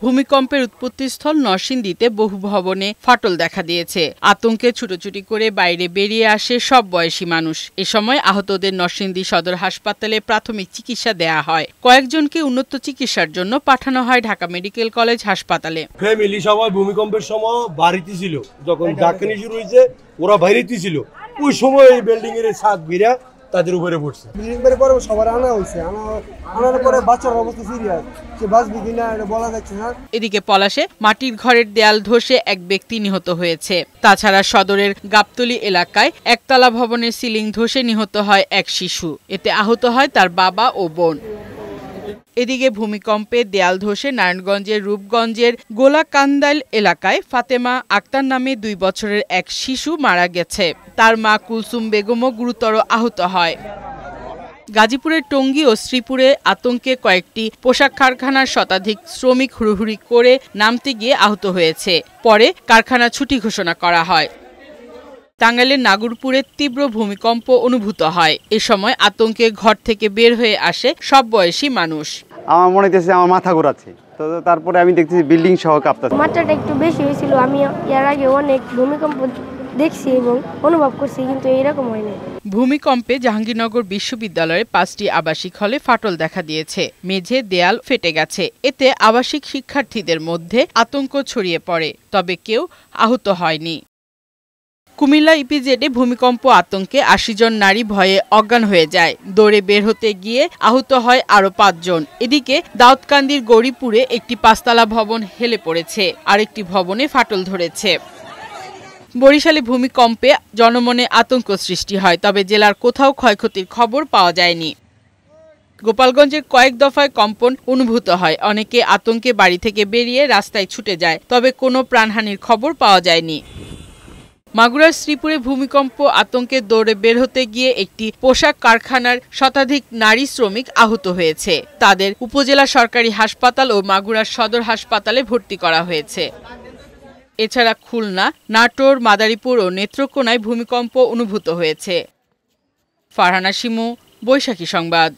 ভূমিকম্পের উৎপত্তিস্থল নরসিংদীতে বহু ভবনে ফাটল দেখা দিয়েছে। আতঙ্কে ছুটোছুটি করে বাইরে বেরিয়ে আসে সব বয়সী মানুষ। এ সময় আহতদের নরসিংদী সদর হাসপাতালে প্রাথমিক চিকিৎসা দেয়া হয়। কয়েকজনকে উন্নত চিকিৎসার জন্য পাঠানো হয় ঢাকা মেডিকেল কলেজ হাসপাতালে। ফ্যামিলি সবাই ভূমিকম্পের সময় বাড়িতে ছিল, যখন ঝাঁকানি শুরু হয়েছে ওরা বাইরেতে ছিল, ওই সময় এই বিল্ডিং এর ছাদ ঘিরা তাদের উপরে পড়ছে। বিল্ডিং পরে সবার আনা হয়েছে, আনার পরে বাচ্চার অবস্থা সিরিয়াস, সে বাঁচবে কিনা এটা বলা যাচ্ছে না। এদিকে পলাশে মাটির ঘরের দেয়াল ধসে এক ব্যক্তি নিহত হয়েছে। তাছাড়া সদরের গাবতলী এলাকায় একতলা ভবনের সিলিং ধসে নিহত হয় এক শিশু। এতে আহত হয় তার বাবা ও বোন। এদিকে ভূমিকম্পে দেয়াল ধসে নারায়ণগঞ্জের রূপগঞ্জের গোলাকান্দাইল এলাকায় ফাতেমা আক্তার নামে 2 বছরের এক শিশু মারা গেছে। তার মা কুলসুম বেগমও গুরুতর আহত হয়। গাজীপুরের টঙ্গী ও শ্রীপুরে আতঙ্কে কয়েকটি পোশাক কারখানার শতাধিক শ্রমিক হুড়োহুড়ি করে নামতে গিয়ে আহত হয়েছে। পরে কারখানা ছুটি ঘোষণা করা হয়। টাঙ্গাইলের নাগরপুরে তীব্র ভূমিকম্প অনুভূত হয়। এ সময় আতঙ্কে ঘর থেকে বের হয়ে আসে সব বয়সী মানুষ। আমার মনে হচ্ছে আমার মাথা ঘোরাচ্ছে, তো তারপরে আমি দেখতেছি বিল্ডিং সহ কাঁপতেছে। মাত্রাটা একটু বেশি হয়েছিল। আমি এর আগে অনেক ভূমিকম্প দেখছি এবং অনুভব করছি, কিন্তু এরকম হয়নি। ভূমিকম্পে জাহাঙ্গীরনগর বিশ্ববিদ্যালয়ের 5টি আবাসিক হলে ফাটল দেখা দিয়েছে। মেঝে দেয়াল ফেটে গেছে। এতে আবাসিক শিক্ষার্থীদের মধ্যে আতঙ্ক ছড়িয়ে পড়ে, তবে কেউ আহত হয়নি। কুমিল্লা ইপিজেডে ভূমিকম্প আতঙ্কে 80 জন নারী ভয়ে অজ্ঞান হয়ে যায়। দৌড়ে বের হতে গিয়ে আহত হয় আরও 5 জন। এদিকে দাউদকান্দির গৌরীপুরে একটি 5তলা ভবন হেলে পড়েছে, আরেকটি ভবনে ফাটল ধরেছে। বরিশালে ভূমিকম্পে জনমনে আতঙ্ক সৃষ্টি হয়, তবে জেলার কোথাও ক্ষয়ক্ষতির খবর পাওয়া যায়নি। গোপালগঞ্জের কয়েক দফায় কম্পন অনুভূত হয়। অনেকে আতঙ্কে বাড়ি থেকে বেরিয়ে রাস্তায় ছুটে যায়, তবে কোনো প্রাণহানির খবর পাওয়া যায়নি। মাগুরার শ্রীপুরে ভূমিকম্প আতঙ্কে দৌড়ে বের হতে গিয়ে একটি পোশাক কারখানার শতাধিক নারী শ্রমিক আহত হয়েছে। তাদের উপজেলা সরকারি হাসপাতাল ও মাগুরার সদর হাসপাতালে ভর্তি করা হয়েছে। এছাড়া খুলনা, নাটোর, মাদারীপুর ও নেত্রকোনায় ভূমিকম্প অনুভূত হয়েছে। ফারহানা শিমু, বৈশাখী সংবাদ।